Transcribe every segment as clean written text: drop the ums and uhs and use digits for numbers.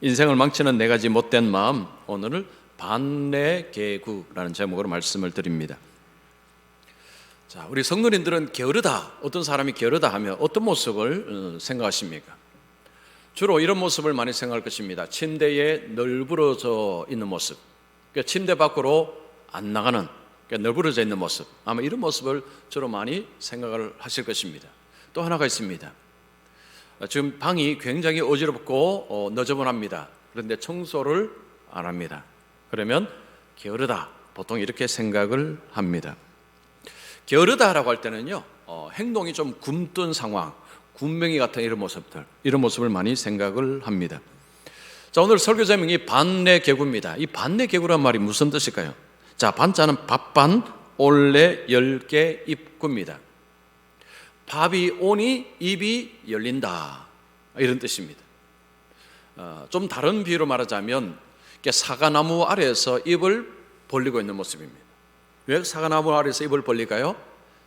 인생을 망치는 네 가지 못된 마음, 오늘은 반내개구라는 제목으로 말씀을 드립니다. 자, 우리 성도님들은 게으르다, 어떤 사람이 게으르다 하면 어떤 모습을 생각하십니까? 주로 이런 모습을 많이 생각할 것입니다. 침대에 널브러져 있는 모습, 그러니까 침대 밖으로 안 나가는, 그러니까 널브러져 있는 모습, 아마 이런 모습을 주로 많이 생각을 하실 것입니다. 또 하나가 있습니다. 지금 방이 굉장히 어지럽고 너저분합니다. 그런데 청소를 안 합니다. 그러면 게으르다, 보통 이렇게 생각을 합니다. 게으르다라고 할 때는요, 행동이 좀 굼뜬 상황, 군뱅이 같은 이런 모습을 많이 생각을 합니다. 자, 오늘 설교 제목이 반내개구입니다. 이 반내개구란 말이 무슨 뜻일까요? 자, 반자는 밥반, 올레 10개 입구입니다. 밥이 오니 입이 열린다, 이런 뜻입니다. 좀 다른 비유로 말하자면 사과나무 아래에서 입을 벌리고 있는 모습입니다. 왜 사과나무 아래에서 입을 벌릴까요?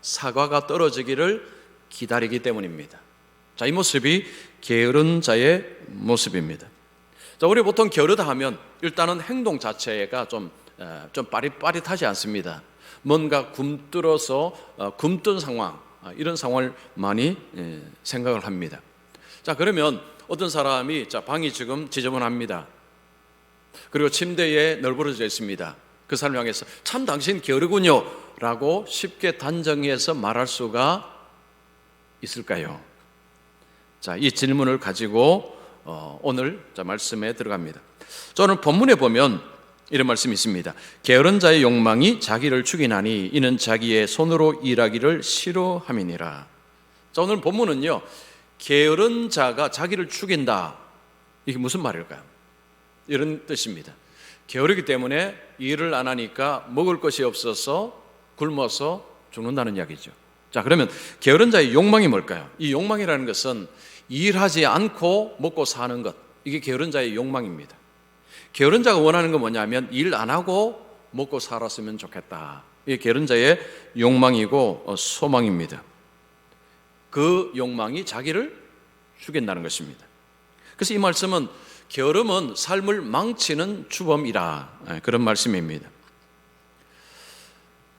사과가 떨어지기를 기다리기 때문입니다. 자, 이 모습이 게으른 자의 모습입니다. 자, 우리 보통 게으르다 하면 일단은 행동 자체가 좀 빠릿빠릿하지 않습니다. 뭔가 굼뜨러서 굼뜬 상황, 이런 상황을 많이 생각을 합니다. 자, 그러면 어떤 사람이 방이 지금 지저분합니다. 그리고 침대에 널브러져 있습니다. 그 사람을 향해서 참 당신 게으르군요 라고 쉽게 단정해서 말할 수가 있을까요? 자, 이 질문을 가지고 오늘 말씀에 들어갑니다. 저는 본문에 보면 이런 말씀이 있습니다. 게으른 자의 욕망이 자기를 죽이나니 이는 자기의 손으로 일하기를 싫어함이니라. 자, 오늘 본문은요, 게으른 자가 자기를 죽인다, 이게 무슨 말일까요? 이런 뜻입니다. 게으르기 때문에 일을 안 하니까 먹을 것이 없어서 굶어서 죽는다는 이야기죠. 자, 그러면 게으른 자의 욕망이 뭘까요? 이 욕망이라는 것은 일하지 않고 먹고 사는 것, 이게 게으른 자의 욕망입니다. 게으른 자가 원하는 건 뭐냐면 일 안 하고 먹고 살았으면 좋겠다, 이게 게으른 자의 욕망이고 소망입니다. 그 욕망이 자기를 죽인다는 것입니다. 그래서 이 말씀은 게으름은 삶을 망치는 주범이라, 그런 말씀입니다.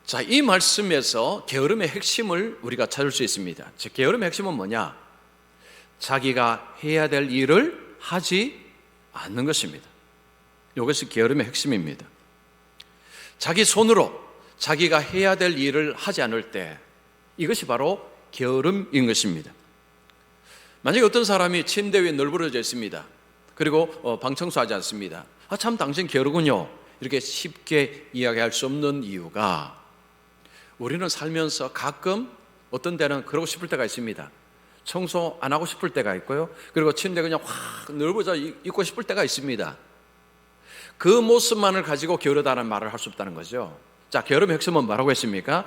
자, 이 말씀에서 게으름의 핵심을 우리가 찾을 수 있습니다. 즉, 게으름의 핵심은 뭐냐? 자기가 해야 될 일을 하지 않는 것입니다. 이것이 게으름의 핵심입니다. 자기 손으로 자기가 해야 될 일을 하지 않을 때, 이것이 바로 게으름인 것입니다. 만약에 어떤 사람이 침대 위에 널브러져 있습니다. 그리고 방 청소하지 않습니다. 참 당신 게으르군요, 이렇게 쉽게 이야기할 수 없는 이유가, 우리는 살면서 가끔 어떤 때는 그러고 싶을 때가 있습니다. 청소 안 하고 싶을 때가 있고요, 그리고 침대 그냥 확 널브러져 있고 싶을 때가 있습니다. 그 모습만을 가지고 게으르다는 말을 할 수 없다는 거죠. 자, 게으름의 핵심은 뭐라고 했습니까?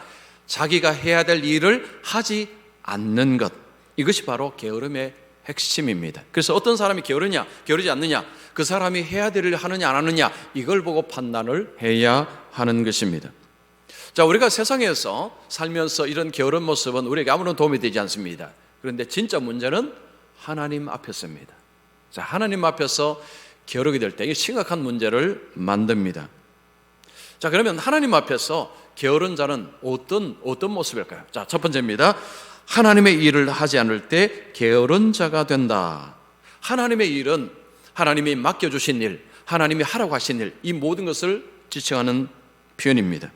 자기가 해야 될 일을 하지 않는 것, 이것이 바로 게으름의 핵심입니다. 그래서 어떤 사람이 게으르냐, 게으르지 않느냐, 그 사람이 해야 될 일을 하느냐 안 하느냐, 이걸 보고 판단을 해야 하는 것입니다. 자, 우리가 세상에서 살면서 이런 게으른 모습은 우리에게 아무런 도움이 되지 않습니다. 그런데 진짜 문제는 하나님 앞에서입니다. 자, 하나님 앞에서 게으르게 될 때 이게 심각한 문제를 만듭니다. 자, 그러면 하나님 앞에서 게으른 자는 어떤 모습일까요? 자, 첫 번째입니다. 하나님의 일을 하지 않을 때 게으른 자가 된다. 하나님의 일은 하나님이 맡겨주신 일, 하나님이 하라고 하신 일, 이 모든 것을 지칭하는 표현입니다.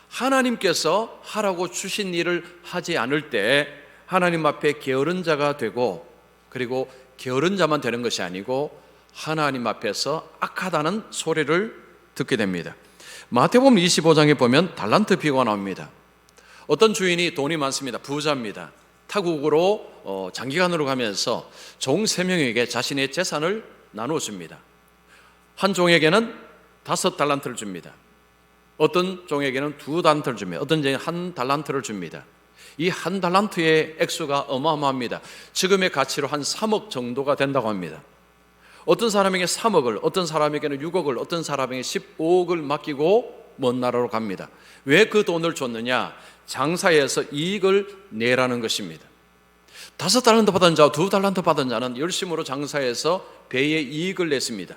하나님께서 하라고 주신 일을 하지 않을 때 하나님 앞에 게으른 자가 되고, 그리고 게으른 자만 되는 것이 아니고 하나님 앞에서 악하다는 소리를 듣게 됩니다. 마태복음 25장에 보면 달란트 비유가 나옵니다. 어떤 주인이 돈이 많습니다. 부자입니다. 타국으로 장기간으로 가면서 종 3명에게 자신의 재산을 나누어 줍니다. 한 종에게는 5달란트를 줍니다. 어떤 종에게는 2달란트를 줍니다. 어떤 종에게는 1달란트를 줍니다. 이 1달란트의 액수가 어마어마합니다. 지금의 가치로 한 3억 정도가 된다고 합니다. 어떤 사람에게 3억을, 어떤 사람에게는 6억을, 어떤 사람에게 15억을 맡기고 먼 나라로 갑니다. 왜 그 돈을 줬느냐? 장사해서 이익을 내라는 것입니다. 5달란트 받은 자와 2달란트 받은 자는 열심으로 장사해서 배에 이익을 냈습니다.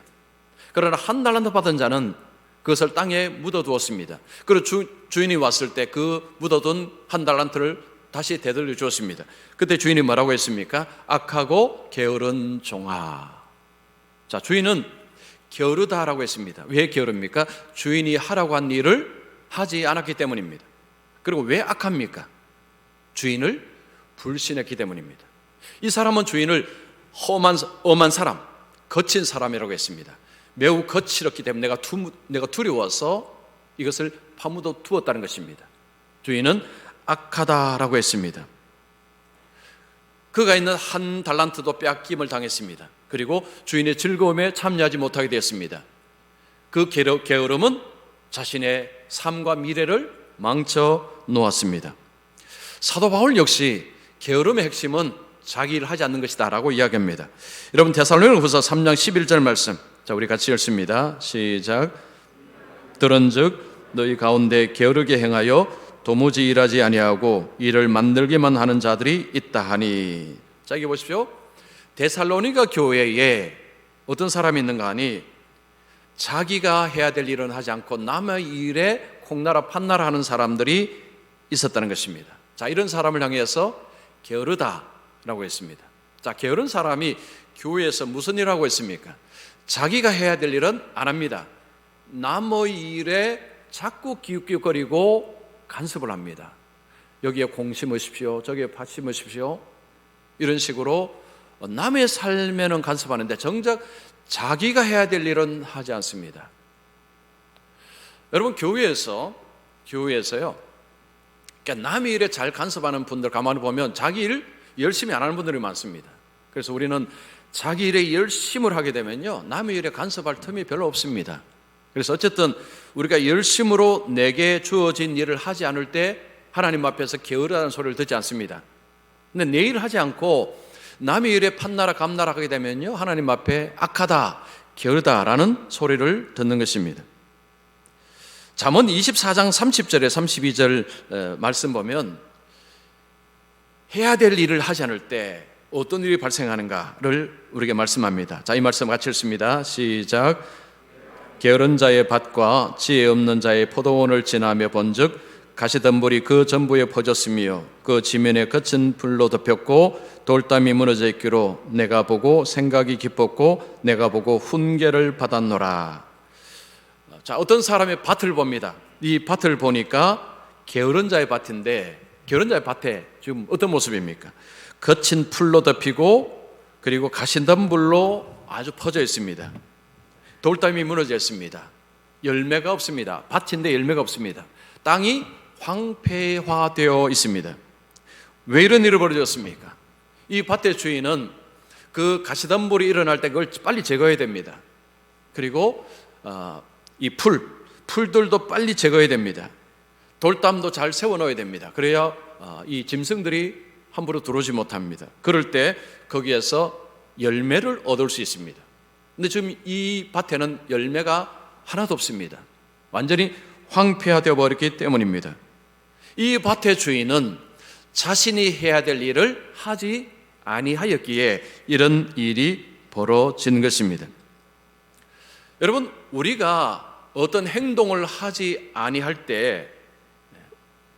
그러나 1달란트 받은 자는 그것을 땅에 묻어두었습니다. 그리고 주인이 왔을 때 그 묻어둔 1달란트를 다시 되돌려 주었습니다. 그때 주인이 뭐라고 했습니까? 악하고 게으른 종아. 자, 주인은 게으르다라고 했습니다. 왜 게으릅니까? 주인이 하라고 한 일을 하지 않았기 때문입니다. 그리고 왜 악합니까? 주인을 불신했기 때문입니다. 이 사람은 주인을 엄한 사람, 거친 사람이라고 했습니다. 매우 거칠었기 때문에 내가 두려워서 이것을 파묻어 두었다는 것입니다. 주인은 악하다라고 했습니다. 그가 있는 1달란트도 빼앗김을 당했습니다. 그리고 주인의 즐거움에 참여하지 못하게 되었습니다. 그 게으름은 자신의 삶과 미래를 망쳐 놓았습니다. 사도 바울 역시 게으름의 핵심은 자기 일을 하지 않는 것이다 라고 이야기합니다. 여러분 데살로니가후서 3장 11절 말씀, 자 우리 같이 읽습니다. 시작. 들은즉 너희 가운데 게으르게 행하여 도무지 일하지 아니하고 일을 만들기만 하는 자들이 있다 하니. 자 여기 보십시오. 데살로니가 교회에 어떤 사람이 있는가 하니 자기가 해야 될 일은 하지 않고 남의 일에 콩나라 판나라 하는 사람들이 있었다는 것입니다. 자 이런 사람을 향해서 게으르다라고 했습니다. 자 게으른 사람이 교회에서 무슨 일을 하고 있습니까? 자기가 해야 될 일은 안 합니다. 남의 일에 자꾸 기웃기웃거리고 간섭을 합니다. 여기에 공 심으십시오, 저기에 밭 심으십시오, 이런 식으로 남의 삶에는 간섭하는데 정작 자기가 해야 될 일은 하지 않습니다. 여러분 교회에서요, 그러니까 남의 일에 잘 간섭하는 분들 가만히 보면 자기 일 열심히 안 하는 분들이 많습니다. 그래서 우리는 자기 일에 열심을 하게 되면요 남의 일에 간섭할 틈이 별로 없습니다. 그래서 어쨌든 우리가 열심으로 내게 주어진 일을 하지 않을 때 하나님 앞에서 게으르다는 소리를 듣지 않습니다. 근데 내 일을 하지 않고 남의 일에 판나라 감나라 하게 되면요 하나님 앞에 악하다, 게으르다라는 소리를 듣는 것입니다. 잠언 24장 30절에 32절 말씀 보면 해야 될 일을 하지 않을 때 어떤 일이 발생하는가를 우리에게 말씀합니다. 자, 이 말씀 같이 읽습니다. 시작. 게으른 자의 밭과 지혜 없는 자의 포도원을 지나며 본즉 가시덤불이 그 전부에 퍼졌으며 그 지면에 거친 불로 덮였고 돌담이 무너져 있기로 내가 보고 생각이 깊었고 내가 보고 훈계를 받았노라. 자, 어떤 사람의 밭을 봅니다. 이 밭을 보니까 게으른 자의 밭인데 게으른 자의 밭에 지금 어떤 모습입니까? 거친 풀로 덮이고 그리고 가시덤불로 아주 퍼져 있습니다. 돌담이 무너져 있습니다. 열매가 없습니다. 밭인데 열매가 없습니다. 땅이 황폐화되어 있습니다. 왜 이런 일이 벌어졌습니까? 이 밭의 주인은 그 가시덤불이 일어날 때 그걸 빨리 제거해야 됩니다. 그리고 이 풀들도 빨리 제거해야 됩니다. 돌담도 잘 세워놓아야 됩니다. 그래야 이 짐승들이 함부로 들어오지 못합니다. 그럴 때 거기에서 열매를 얻을 수 있습니다. 근데 지금 이 밭에는 열매가 하나도 없습니다. 완전히 황폐화되어 버렸기 때문입니다. 이 밭의 주인은 자신이 해야 될 일을 하지 아니하였기에 이런 일이 벌어진 것입니다. 여러분, 우리가 어떤 행동을 하지 아니할 때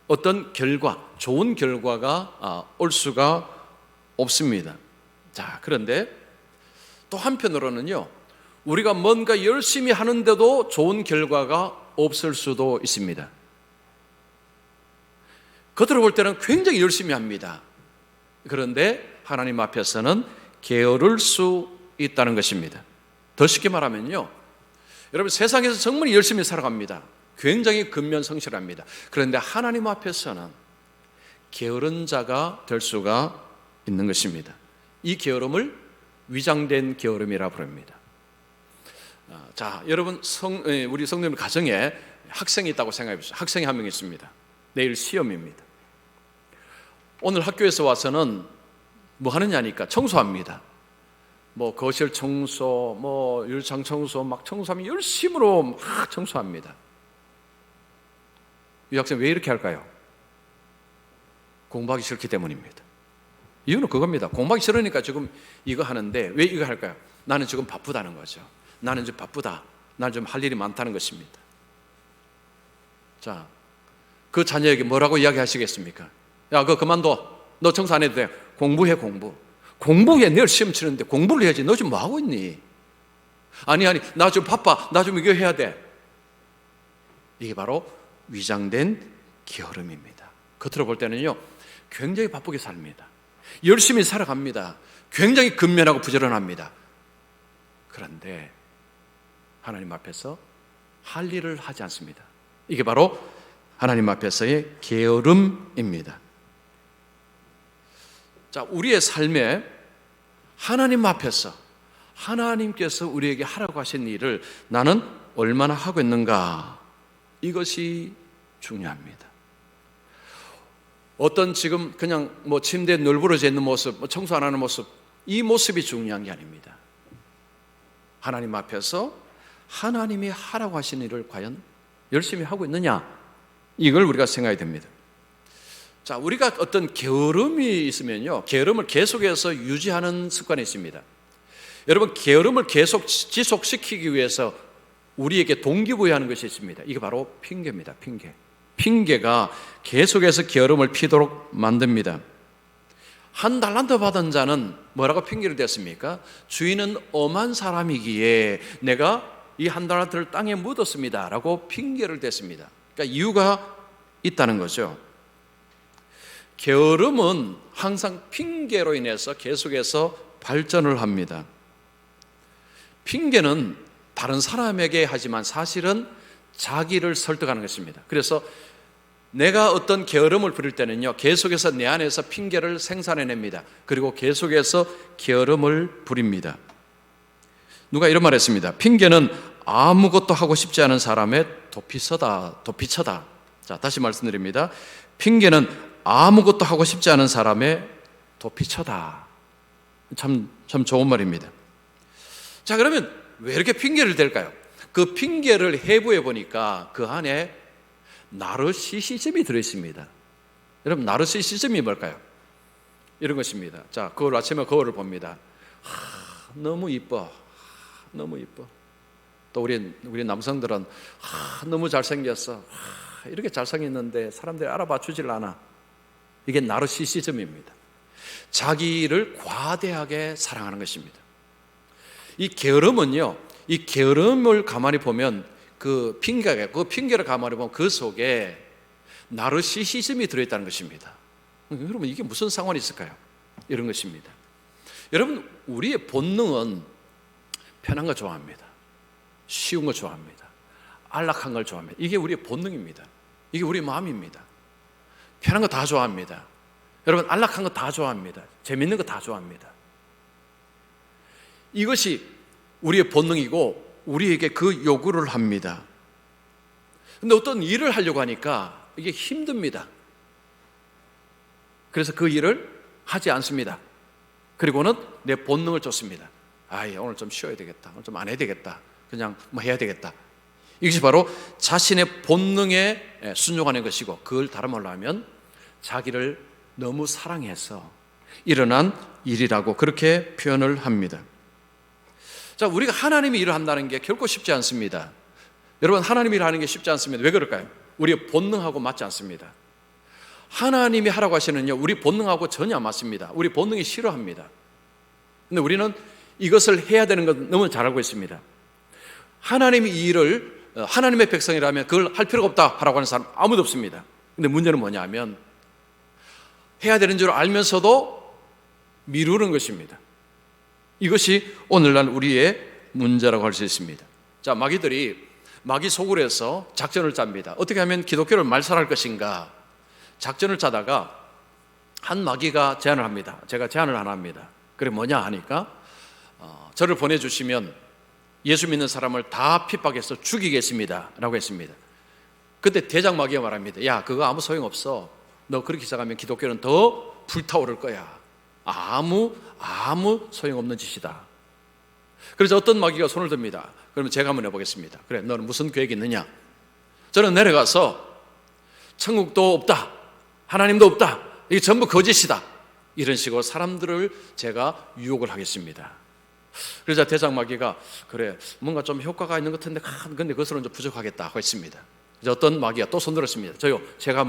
어떤 결과, 좋은 결과가 올 수가 없습니다. 자, 그런데 또 한편으로는요, 우리가 뭔가 열심히 하는데도 좋은 결과가 없을 수도 있습니다. 겉으로 볼 때는 굉장히 열심히 합니다. 그런데 하나님 앞에서는 게으를 수 있다는 것입니다. 더 쉽게 말하면요, 여러분 세상에서 정말 열심히 살아갑니다. 굉장히 근면성실합니다. 그런데 하나님 앞에서는 게으른 자가 될 수가 있는 것입니다. 이 게으름을 위장된 게으름이라 부릅니다. 자, 여러분 우리 성도님 가정에 학생이 있다고 생각해 보세요. 학생이 한 명 있습니다. 내일 시험입니다. 오늘 학교에서 와서는 뭐 하느냐니까 청소합니다. 뭐 거실 청소, 뭐 유리창 청소, 막 청소하면 열심으로 막 청소합니다. 이 학생 왜 이렇게 할까요? 공부하기 싫기 때문입니다. 이유는 그겁니다. 공부하기 싫으니까 지금 이거 하는데 왜 이거 할까요? 나는 지금 바쁘다는 거죠. 나는 지금 바쁘다. 나는 좀 할 일이 많다는 것입니다. 자, 그 자녀에게 뭐라고 이야기하시겠습니까? 야, 그거 그만둬. 너 청소 안 해도 돼. 공부해, 공부. 공부해. 내일 시험 치는데 공부를 해야지. 너 지금 뭐 하고 있니? 아니, 나 좀 바빠. 나 좀 이거 해야 돼. 이게 바로 위장된 게으름입니다. 겉으로 볼 때는요, 굉장히 바쁘게 삽니다. 열심히 살아갑니다. 굉장히 근면하고 부지런합니다. 그런데 하나님 앞에서 할 일을 하지 않습니다. 이게 바로 하나님 앞에서의 게으름입니다. 자, 우리의 삶에 하나님 앞에서 하나님께서 우리에게 하라고 하신 일을 나는 얼마나 하고 있는가, 이것이 중요합니다. 어떤 지금 그냥 뭐 침대에 널브러져 있는 모습, 청소 안 하는 모습, 이 모습이 중요한 게 아닙니다. 하나님 앞에서 하나님이 하라고 하신 일을 과연 열심히 하고 있느냐, 이걸 우리가 생각해야 됩니다. 자, 우리가 어떤 게으름이 있으면요, 게으름을 계속해서 유지하는 습관이 있습니다. 여러분, 게으름을 계속 지속시키기 위해서 우리에게 동기부여하는 것이 있습니다. 이게 바로 핑계입니다. 핑계가 계속해서 게으름을 피도록 만듭니다. 한 달란트 받은 자는 뭐라고 핑계를 댔습니까? 주인은 엄한 사람이기에 내가 이 한 달란트를 땅에 묻었습니다 라고 핑계를 댔습니다. 그러니까 이유가 있다는 거죠. 게으름은 항상 핑계로 인해서 계속해서 발전을 합니다. 핑계는 다른 사람에게 하지만 사실은 자기를 설득하는 것입니다. 그래서 내가 어떤 게으름을 부릴 때는요, 계속해서 내 안에서 핑계를 생산해냅니다. 그리고 계속해서 게으름을 부립니다. 누가 이런 말 했습니다. 핑계는 아무것도 하고 싶지 않은 사람의 도피처다. 자, 다시 말씀드립니다. 핑계는 아무것도 하고 싶지 않은 사람의 도피처다. 참 좋은 말입니다. 자, 그러면 왜 이렇게 핑계를 댈까요? 그 핑계를 해부해 보니까 그 안에 나르시시즘이 들어있습니다. 여러분, 나르시시즘이 뭘까요? 이런 것입니다. 자, 아침에 거울을 봅니다. 너무 이뻐. 너무 이뻐. 또 우리 남성들은 너무 잘생겼어. 이렇게 잘생겼는데 사람들이 알아봐 주질 않아. 이게 나르시시즘입니다. 자기를 과대하게 사랑하는 것입니다. 이 게으름은요, 이 게으름을 가만히 보면 그 핑계를 가만히 보면 그 속에 나르시시즘이 들어있다는 것입니다. 여러분, 이게 무슨 상관이 있을까요? 이런 것입니다. 여러분, 우리의 본능은 편한 거 좋아합니다. 쉬운 거 좋아합니다. 안락한 걸 좋아합니다. 이게 우리의 본능입니다. 이게 우리의 마음입니다. 편한 거 다 좋아합니다. 여러분, 안락한 거 다 좋아합니다. 재밌는 거 다 좋아합니다. 이것이 우리의 본능이고 우리에게 그 요구를 합니다. 그런데 어떤 일을 하려고 하니까 이게 힘듭니다. 그래서 그 일을 하지 않습니다. 그리고는 내 본능을 쫓습니다. 오늘 좀 쉬어야 되겠다. 오늘 좀 안 해야 되겠다. 그냥 뭐 해야 되겠다. 이것이 바로 자신의 본능에 순종하는 것이고, 그걸 다른 말로 하면 자기를 너무 사랑해서 일어난 일이라고 그렇게 표현을 합니다. 자, 우리가 하나님이 일을 한다는 게 결코 쉽지 않습니다. 여러분, 하나님이 일하는 게 쉽지 않습니다. 왜 그럴까요? 우리의 본능하고 맞지 않습니다. 하나님이 하라고 하시는요, 우리 본능하고 전혀 안 맞습니다. 우리 본능이 싫어합니다. 근데 우리는 이것을 해야 되는 건 너무 잘 알고 있습니다. 하나님이 이 일을 하나님의 백성이라면 그걸 할 필요가 없다 하라고 하는 사람 아무도 없습니다. 근데 문제는 뭐냐면 해야 되는 줄 알면서도 미루는 것입니다. 이것이 오늘날 우리의 문제라고 할 수 있습니다. 자, 마귀 속으로 해서 작전을 짭니다. 어떻게 하면 기독교를 말살할 것인가? 작전을 짜다가 한 마귀가 제안을 합니다. 제가 제안을 하나 합니다. 그게 뭐냐 하니까 저를 보내주시면 예수 믿는 사람을 다 핍박해서 죽이겠습니다 라고 했습니다. 그때 대장 마귀가 말합니다. 야, 그거 아무 소용없어. 너 그렇게 시작하면 기독교는 더 불타오를 거야. 아무 소용없는 짓이다. 그래서 어떤 마귀가 손을 듭니다. 그러면 제가 한번 해보겠습니다. 그래, 너는 무슨 계획이 있느냐? 저는 내려가서 천국도 없다, 하나님도 없다, 이게 전부 거짓이다, 이런 식으로 사람들을 제가 유혹을 하겠습니다. 그러자 대장마귀가 그래 뭔가 좀 효과가 있는 것 같은데 근데 그것으로는 좀 부족하겠다 하고 있습니다. 그래서 어떤 마귀가 또 손들었습니다. 제가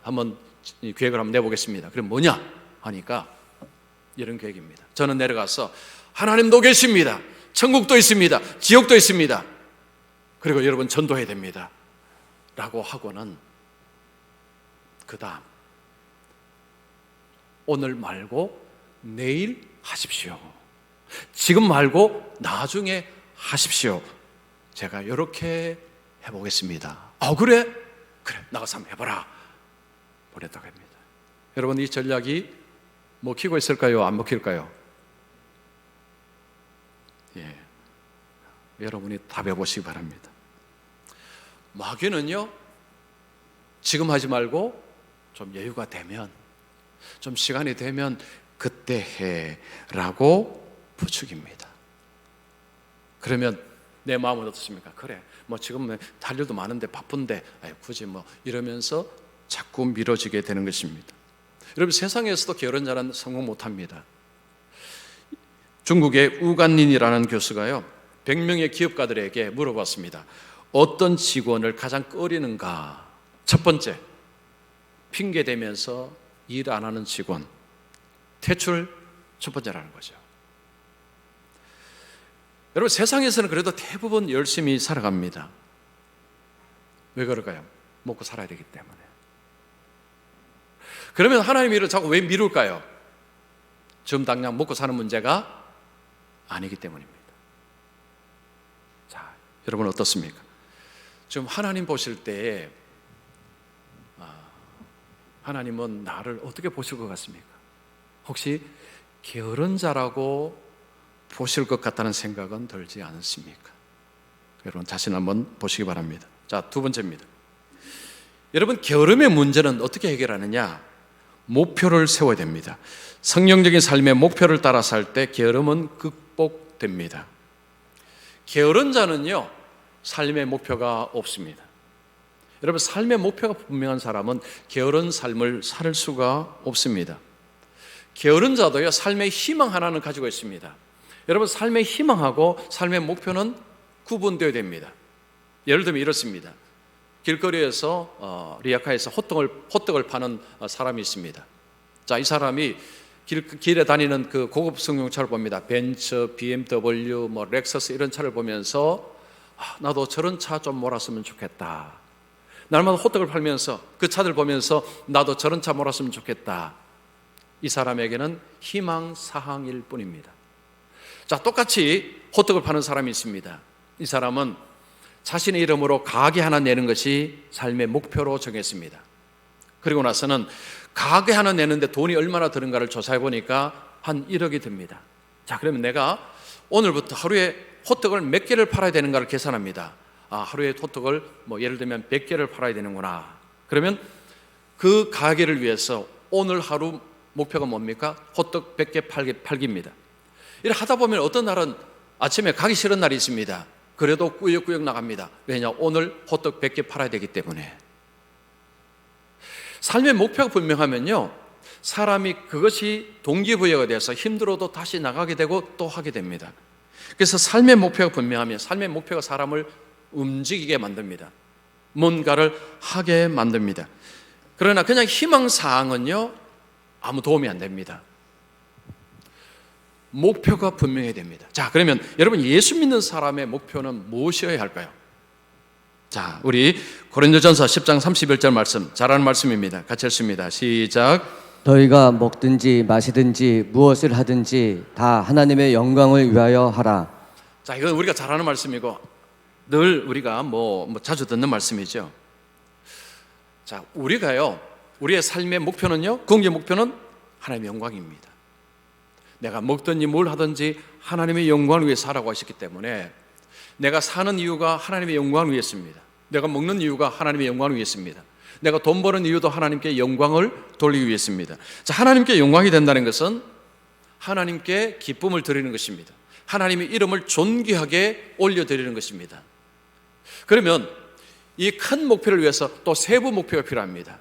한번 계획을 한번 내보겠습니다. 그럼 뭐냐 하니까 이런 계획입니다. 저는 내려가서 하나님도 계십니다. 천국도 있습니다. 지옥도 있습니다. 그리고 여러분 전도해야 됩니다. 라고 하고는 그 다음 오늘 말고 내일 하십시오. 지금 말고 나중에 하십시오. 제가 이렇게 해보겠습니다. 그래? 그래 나가서 한번 해봐라. 보냈다고 합니다. 여러분 이 전략이 먹히고 있을까요? 안 먹힐까요? 예, 여러분이 답해보시기 바랍니다. 마귀는요 지금 하지 말고 좀 여유가 되면, 좀 시간이 되면 그때 해라고 부추깁니다. 그러면 내 마음은 어떻습니까? 그래 뭐 지금 할 일도 많은데 바쁜데 굳이 뭐 이러면서 자꾸 미뤄지게 되는 것입니다. 여러분 세상에서도 게으른 자는 성공 못합니다. 중국의 우간린이라는 교수가요 100명의 기업가들에게 물어봤습니다. 어떤 직원을 가장 꺼리는가? 첫 번째, 핑계대면서 일 안 하는 직원, 퇴출 첫 번째라는 거죠. 여러분 세상에서는 그래도 대부분 열심히 살아갑니다. 왜 그럴까요? 먹고 살아야 되기 때문에. 그러면 하나님 일을 자꾸 왜 미룰까요? 지금 당장 먹고 사는 문제가 아니기 때문입니다. 자, 여러분 어떻습니까? 지금 하나님 보실 때에 하나님은 나를 어떻게 보실 것 같습니까? 혹시 게으른 자라고 보실 것 같다는 생각은 들지 않으십니까? 여러분 자신 한번 보시기 바랍니다. 자, 두 번째입니다. 여러분 게으름의 문제는 어떻게 해결하느냐? 목표를 세워야 됩니다. 성령적인 삶의 목표를 따라 살 때 게으름은 극복됩니다. 게으른 자는요 삶의 목표가 없습니다. 여러분 삶의 목표가 분명한 사람은 게으른 삶을 살 수가 없습니다. 게으른 자도요 삶의 희망 하나는 가지고 있습니다. 여러분 삶의 희망하고 삶의 목표는 구분되어야 됩니다. 예를 들면 이렇습니다. 길거리에서 리아카에서 호떡을 파는 사람이 있습니다. 자, 이 사람이 길에 다니는 그 고급 승용차를 봅니다. 벤츠, BMW, 렉서스 이런 차를 보면서 나도 저런 차 좀 몰았으면 좋겠다. 날마다 호떡을 팔면서 그 차들 보면서 나도 저런 차 몰았으면 좋겠다. 이 사람에게는 희망사항일 뿐입니다. 자, 똑같이 호떡을 파는 사람이 있습니다. 이 사람은 자신의 이름으로 가게 하나 내는 것이 삶의 목표로 정했습니다. 그리고 나서는 가게 하나 내는데 돈이 얼마나 드는가를 조사해 보니까 한 1억이 듭니다. 자, 그러면 내가 오늘부터 하루에 호떡을 몇 개를 팔아야 되는가를 계산합니다. 하루에 호떡을 예를 들면 100개를 팔아야 되는구나. 그러면 그 가게를 위해서 오늘 하루 목표가 뭡니까? 호떡 100개 팔기입니다. 이렇게 하다 보면 어떤 날은 아침에 가기 싫은 날이 있습니다. 그래도 꾸역꾸역 나갑니다. 왜냐? 오늘 호떡 100개 팔아야 되기 때문에. 삶의 목표가 분명하면요 사람이 그것이 동기부여가 돼서 힘들어도 다시 나가게 되고 또 하게 됩니다. 그래서 삶의 목표가 분명하면 삶의 목표가 사람을 움직이게 만듭니다. 뭔가를 하게 만듭니다. 그러나 그냥 희망사항은요 아무 도움이 안 됩니다. 목표가 분명해야 됩니다. 자, 그러면 여러분 예수 믿는 사람의 목표는 무엇이어야 할까요? 자, 우리 고린도전서 10장 31절 말씀, 잘하는 말씀입니다. 같이 읽습니다. 시작. 너희가 먹든지 마시든지 무엇을 하든지 다 하나님의 영광을 위하여 하라. 자, 이건 우리가 잘 아는 말씀이고 늘 우리가 자주 듣는 말씀이죠. 자, 우리가요 우리의 삶의 목표는요 궁극의 목표는 하나님의 영광입니다. 내가 먹든지 뭘 하든지 하나님의 영광을 위해 살라고 하셨기 때문에 내가 사는 이유가 하나님의 영광을 위해서입니다. 내가 먹는 이유가 하나님의 영광을 위해서입니다. 내가 돈 버는 이유도 하나님께 영광을 돌리기 위해서입니다. 자, 하나님께 영광이 된다는 것은 하나님께 기쁨을 드리는 것입니다. 하나님의 이름을 존귀하게 올려드리는 것입니다. 그러면 이 큰 목표를 위해서 또 세부 목표가 필요합니다.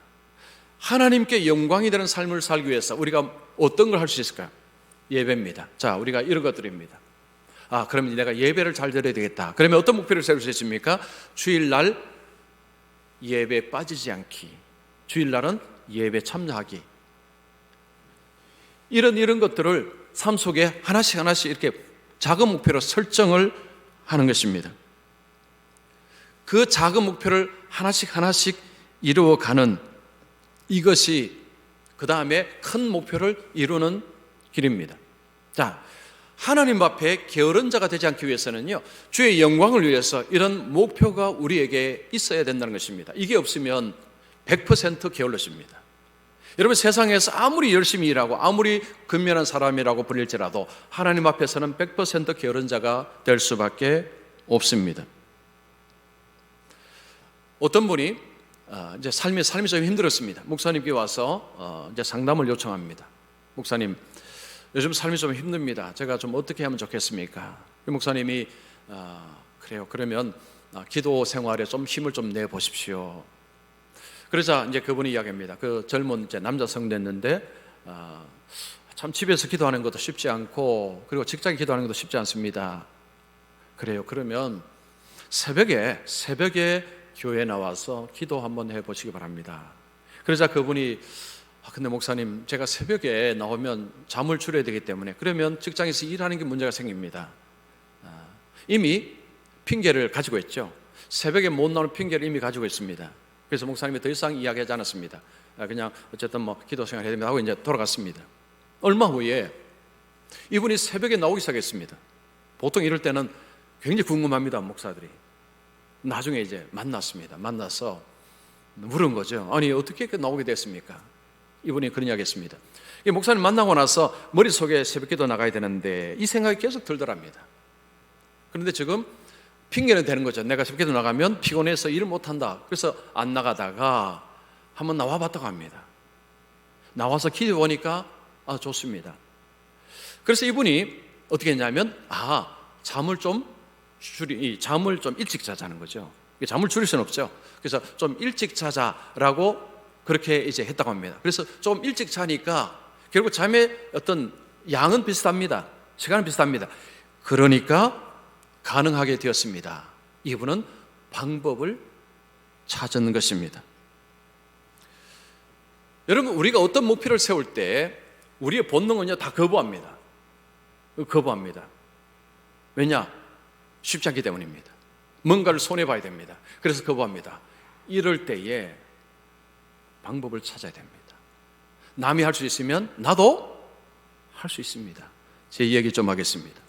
하나님께 영광이 되는 삶을 살기 위해서 우리가 어떤 걸 할 수 있을까요? 예배입니다. 자, 우리가 이런 것들입니다. 그러면 내가 예배를 잘 드려야 되겠다. 그러면 어떤 목표를 세울 수 있습니까? 주일날 예배 빠지지 않기, 주일날은 예배 참여하기, 이런 것들을 삶 속에 하나씩 이렇게 작은 목표로 설정을 하는 것입니다. 그 작은 목표를 하나씩 이루어가는 이것이 그 다음에 큰 목표를 이루는 길입니다. 자, 하나님 앞에 게으른 자가 되지 않기 위해서는요, 주의 영광을 위해서 이런 목표가 우리에게 있어야 된다는 것입니다. 이게 없으면 100% 게을러집니다. 여러분, 세상에서 아무리 열심히 일하고 아무리 근면한 사람이라고 불릴지라도 하나님 앞에서는 100% 게으른 자가 될 수밖에 없습니다. 어떤 분이 이제 삶이 좀 힘들었습니다. 목사님께 와서 이제 상담을 요청합니다. 목사님, 요즘 삶이 좀 힘듭니다. 제가 좀 어떻게 하면 좋겠습니까? 목사님이 그래요. 그러면 기도 생활에 좀 힘을 좀 내 보십시오. 그러자 이제 그분이 이야기합니다. 그 젊은 이제 남자 성도였는데 참 집에서 기도하는 것도 쉽지 않고 그리고 직장에 기도하는 것도 쉽지 않습니다. 그래요. 그러면 새벽에 교회에 나와서 기도 한번 해보시기 바랍니다. 그러자 그분이 근데 목사님, 제가 새벽에 나오면 잠을 줄여야 되기 때문에 그러면 직장에서 일하는 게 문제가 생깁니다. 이미 핑계를 가지고 있죠. 새벽에 못 나오는 핑계를 이미 가지고 있습니다. 그래서 목사님이 더 이상 이야기하지 않았습니다. 그냥 어쨌든 뭐 기도 생활 해야 됩니다 하고 이제 돌아갔습니다. 얼마 후에 이분이 새벽에 나오기 시작했습니다. 보통 이럴 때는 굉장히 궁금합니다, 목사들이. 나중에 이제 만났습니다. 만나서 물은 거죠. 아니, 어떻게 나오게 됐습니까? 이분이 그런 이야기 했습니다. 목사님 만나고 나서 머릿속에 새벽기도 나가야 되는데 이 생각이 계속 들더랍니다. 그런데 지금 핑계는 되는 거죠. 내가 새벽기도 나가면 피곤해서 일을 못한다. 그래서 안 나가다가 한번 나와봤다고 합니다. 나와서 기도해 보니까 좋습니다. 그래서 이분이 어떻게 했냐면 잠을 좀 일찍 자자는 거죠. 잠을 줄일 수는 없죠. 그래서 좀 일찍 자자라고 그렇게 이제 했다고 합니다. 그래서 좀 일찍 자니까 결국 잠의 어떤 양은 비슷합니다. 시간은 비슷합니다. 그러니까 가능하게 되었습니다. 이분은 방법을 찾은 것입니다. 여러분, 우리가 어떤 목표를 세울 때 우리의 본능은요 다 거부합니다. 왜냐? 쉽지 않기 때문입니다. 뭔가를 손해봐야 됩니다. 그래서 거부합니다. 이럴 때에 방법을 찾아야 됩니다. 남이 할 수 있으면 나도 할 수 있습니다. 제 이야기 좀 하겠습니다.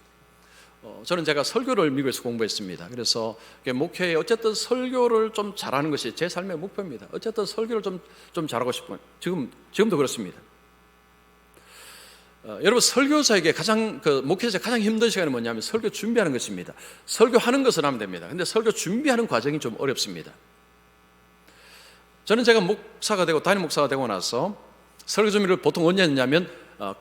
저는 제가 설교를 미국에서 공부했습니다. 그래서 목회에 어쨌든 설교를 좀 잘하는 것이 제 삶의 목표입니다. 어쨌든 설교를 좀 잘하고 싶어요. 지금도 그렇습니다. 여러분, 설교자에게 목회자가 가장 힘든 시간이 뭐냐면 설교 준비하는 것입니다. 설교하는 것은 하면 됩니다. 근데 설교 준비하는 과정이 좀 어렵습니다. 저는 제가 담임 목사가 되고 나서 설교 준비를 보통 언제 했냐면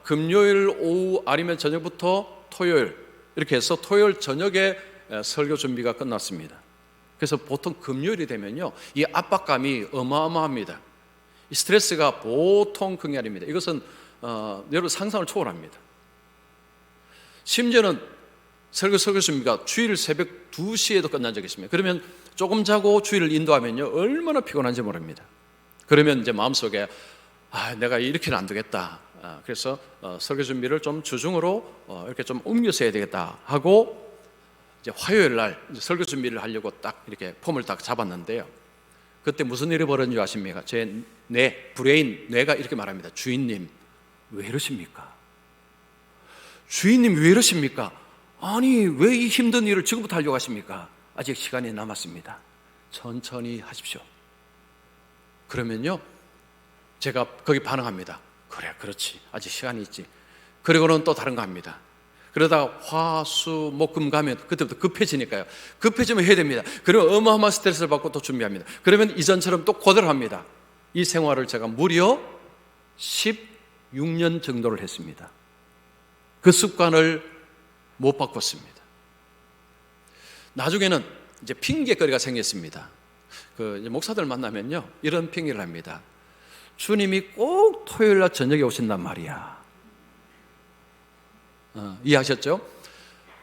금요일 오후 아니면 저녁부터 토요일 이렇게 해서 토요일 저녁에 설교 준비가 끝났습니다. 그래서 보통 금요일이 되면요 이 압박감이 어마어마합니다. 이 스트레스가 보통 그게 아닙니다. 이것은 여러분 상상을 초월합니다. 심지어는 설교 준비가 주일 새벽 2시에도 끝난 적이 있습니다. 그러면 조금 자고 주일을 인도하면요 얼마나 피곤한지 모릅니다. 그러면 이제 마음속에 내가 이렇게는 안 되겠다. 그래서 설교 준비를 좀 주중으로 이렇게 좀 옮겨서 해야 되겠다 하고 이제 화요일 날 이제 설교 준비를 하려고 딱 이렇게 폼을 딱 잡았는데요. 그때 무슨 일이 벌어진지 아십니까? 제 뇌가 이렇게 말합니다. 주인님, 왜 이러십니까? 주인님, 왜 이러십니까? 아니, 왜 이 힘든 일을 지금부터 하려고 하십니까? 아직 시간이 남았습니다. 천천히 하십시오. 그러면요 제가 거기 반응합니다. 그래, 그렇지, 아직 시간이 있지. 그리고는 또 다른 거 합니다. 그러다가 화, 수, 목, 금 가면 그때부터 급해지니까요. 급해지면 해야 됩니다. 그리고 어마어마한 스트레스를 받고 또 준비합니다. 그러면 이전처럼 또 그대로 합니다. 이 생활을 제가 무려 16년 정도를 했습니다. 그 습관을 못 바꿨습니다. 나중에는 이제 핑계거리가 생겼습니다. 이제 목사들 만나면요 이런 핑계를 합니다. 주님이 꼭 토요일 날 저녁에 오신단 말이야. 이해하셨죠?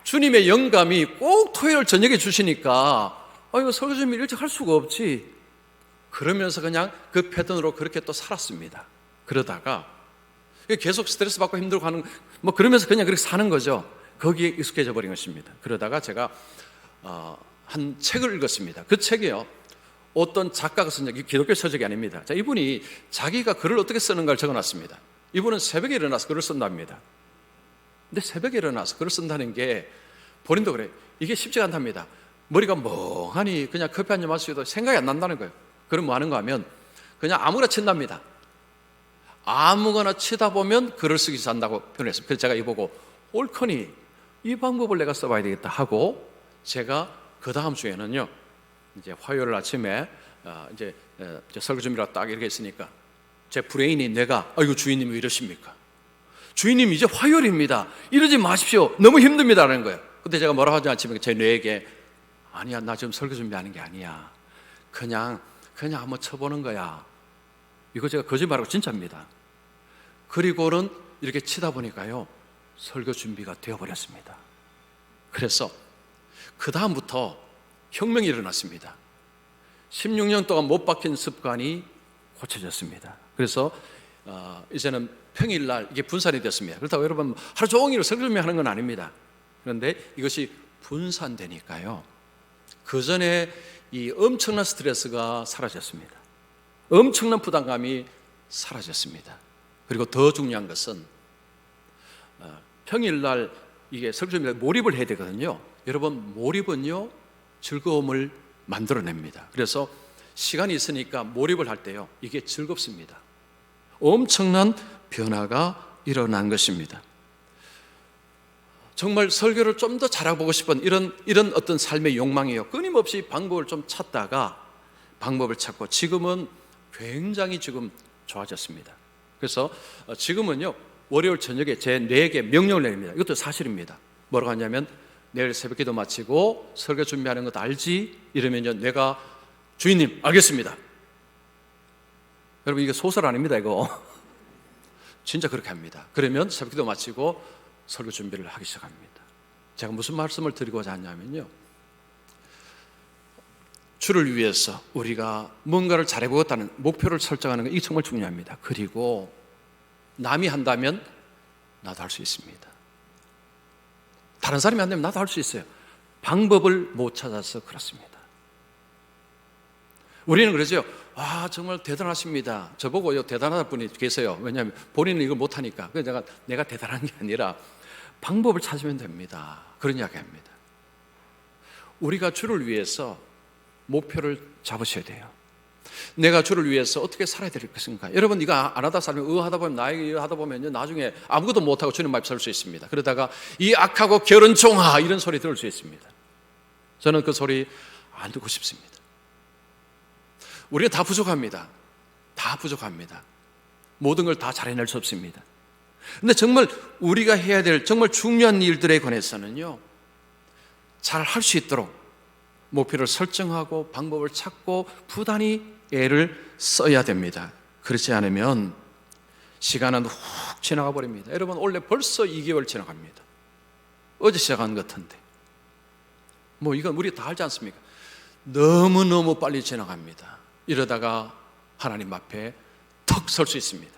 주님의 영감이 꼭 토요일 저녁에 주시니까 이거 설교 준비 일찍 할 수가 없지. 그러면서 그냥 그 패턴으로 그렇게 또 살았습니다. 그러다가 계속 스트레스 받고 힘들고 하는 뭐 그러면서 그냥 그렇게 사는 거죠. 거기에 익숙해져 버린 것입니다. 그러다가 제가 한 책을 읽었습니다. 그 책이요, 어떤 작가가 쓴 책, 기독교 서적이 아닙니다. 자, 이분이 자기가 글을 어떻게 쓰는가를 적어놨습니다. 이분은 새벽에 일어나서 글을 쓴답니다. 근데 새벽에 일어나서 글을 쓴다는 게 본인도 그래요. 이게 쉽지가 않답니다. 머리가 멍하니 그냥 커피 한 잔 마시고도 생각이 안 난다는 거예요. 그럼 뭐 하는 거 하면 그냥 아무거나 친답니다. 아무거나 치다 보면 글을 쓰기 시작한다고 표현했습니다. 그래서 제가 이보고 옳거니 이 방법을 내가 써봐야 되겠다 하고, 제가 그 다음 주에는요, 이제 화요일 아침에 이제 설교 준비라 딱 이렇게 있으니까 제 브레인이, 뇌가 이거 주인님이 왜 이러십니까? 주인님 이제 화요일입니다. 이러지 마십시오. 너무 힘듭니다라는 거예요. 근데 제가 뭐라고 하지 않지만 제 뇌에게 아니야, 나 지금 설교 준비하는 게 아니야. 그냥 한번 쳐보는 거야. 이거 제가 거짓말하고 진짜입니다. 그리고는 이렇게 치다 보니까요, 설교 준비가 되어버렸습니다. 그래서 그 다음부터 혁명이 일어났습니다. 16년 동안 못 박힌 습관이 고쳐졌습니다. 그래서 이제는 평일날 이게 분산이 됐습니다. 그렇다고 여러분 하루 종일 설교 준비하는 건 아닙니다. 그런데 이것이 분산되니까요, 그 전에 이 엄청난 스트레스가 사라졌습니다. 엄청난 부담감이 사라졌습니다. 그리고 더 중요한 것은 평일날 이게 설교 준비에 몰입을 해야 되거든요. 여러분, 몰입은요 즐거움을 만들어냅니다. 그래서 시간이 있으니까 몰입을 할 때요, 이게 즐겁습니다. 엄청난 변화가 일어난 것입니다. 정말 설교를 좀 더 잘해보고 싶은 이런 어떤 삶의 욕망이요, 끊임없이 방법을 좀 찾다가 방법을 찾고 지금은 굉장히 지금 좋아졌습니다. 그래서 지금은요, 월요일 저녁에 제 뇌에게 명령을 내립니다. 이것도 사실입니다. 뭐라고 하냐면, 내일 새벽기도 마치고 설교 준비하는 것도 알지? 이러면요, 내가 주인님 알겠습니다. 여러분, 이게 소설 아닙니다, 이거. 진짜 그렇게 합니다. 그러면 새벽기도 마치고 설교 준비를 하기 시작합니다. 제가 무슨 말씀을 드리고자 하냐면요, 주를 위해서 우리가 뭔가를 잘해보겠다는 목표를 설정하는 거, 이게 정말 중요합니다. 그리고 남이 한다면 나도 할 수 있습니다. 다른 사람이 한다면 나도 할 수 있어요. 방법을 못 찾아서 그렇습니다. 우리는 그러죠. 정말 대단하십니다. 저보고 대단하다 분이 계세요. 왜냐하면 본인은 이걸 못하니까. 그래서 내가 대단한 게 아니라 방법을 찾으면 됩니다. 그런 이야기합니다. 우리가 주를 위해서 목표를 잡으셔야 돼요. 내가 주를 위해서 어떻게 살아야 될 것인가. 여러분, 이거 안 하다 살면 하다 보면, 나에게 하다 보면요, 나중에 아무것도 못하고 주님 앞에 설 수 있습니다. 그러다가 이 악하고 게으른 종아, 이런 소리 들을 수 있습니다. 저는 그 소리 안 듣고 싶습니다. 우리가 다 부족합니다. 다 부족합니다. 모든 걸 다 잘해낼 수 없습니다. 근데 정말 우리가 해야 될 정말 중요한 일들에 관해서는요, 잘 할 수 있도록 목표를 설정하고 방법을 찾고 부단히 애를 써야 됩니다. 그렇지 않으면 시간은 훅 지나가 버립니다. 여러분, 원래 벌써 2개월 지나갑니다. 어제 시작한 것 같은데 이건 우리 다 알지 않습니까? 너무너무 빨리 지나갑니다. 이러다가 하나님 앞에 턱 설 수 있습니다.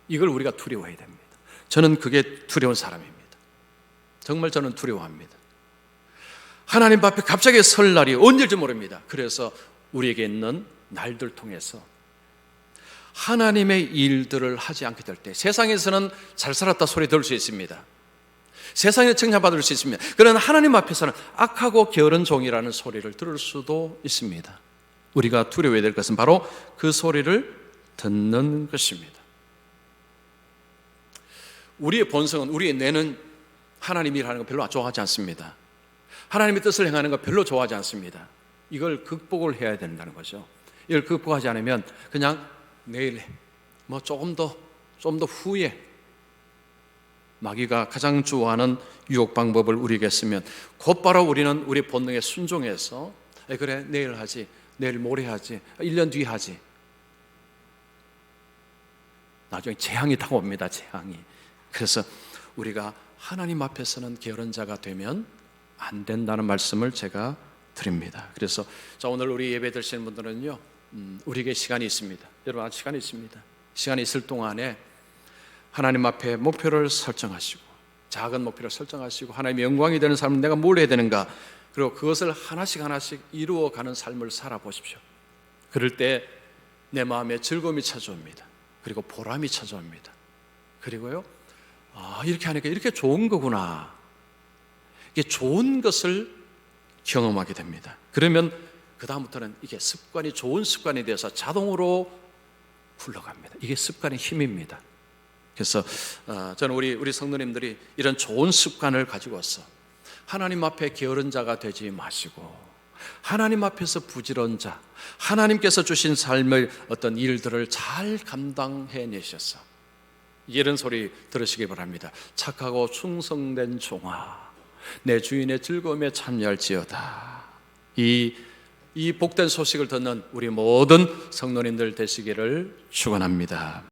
이걸 우리가 두려워해야 됩니다. 저는 그게 두려운 사람입니다. 정말 저는 두려워합니다. 하나님 앞에 갑자기 설 날이 언제일지 모릅니다. 그래서 우리에게 있는 날들 통해서 하나님의 일들을 하지 않게 될 때, 세상에서는 잘 살았다 소리 들을 수 있습니다. 세상에 칭찬받을 수 있습니다. 그러나 하나님 앞에서는 악하고 게으른 종이라는 소리를 들을 수도 있습니다. 우리가 두려워해야 될 것은 바로 그 소리를 듣는 것입니다. 우리의 본성은, 우리의 뇌는 하나님 일하는 거 별로 좋아하지 않습니다. 하나님의 뜻을 행하는 거 별로 좋아하지 않습니다. 이걸 극복을 해야 된다는 거죠. 이걸 극복하지 않으면 그냥 내일 좀 더 후에, 마귀가 가장 좋아하는 유혹 방법을 우리에게 쓰면 곧바로 우리는 우리 본능에 순종해서 그래, 내일 하지, 내일 모레 하지, 1년 뒤 하지. 나중에 재앙이 다가옵니다. 재앙이. 그래서 우리가 하나님 앞에서는 게으른 자가 되면 안 된다는 말씀을 제가 드립니다. 그래서 자, 오늘 우리 예배 드시는 분들은요, 우리에게 시간이 있습니다. 여러분, 아직 시간이 있습니다. 시간이 있을 동안에 하나님 앞에 목표를 설정하시고, 작은 목표를 설정하시고, 하나님의 영광이 되는 삶을 내가 뭘 해야 되는가, 그리고 그것을 하나씩 하나씩 이루어가는 삶을 살아보십시오. 그럴 때 내 마음에 즐거움이 찾아옵니다. 그리고 보람이 찾아옵니다. 그리고요, 이렇게 하니까 이렇게 좋은 거구나, 이게 좋은 것을 경험하게 됩니다. 그러면 그 다음부터는 이게 습관이 좋은 습관이 되어서 자동으로 굴러갑니다. 이게 습관의 힘입니다. 그래서 저는 우리 성도님들이 이런 좋은 습관을 가지고 와서 하나님 앞에 게으른 자가 되지 마시고, 하나님 앞에서 부지런한 자, 하나님께서 주신 삶의 어떤 일들을 잘 감당해 내셔서 이런 소리 들으시기 바랍니다. 착하고 충성된 종아, 내 주인의 즐거움에 참여할지어다. 이 복된 소식을 듣는 우리 모든 성도님들 되시기를 축원합니다.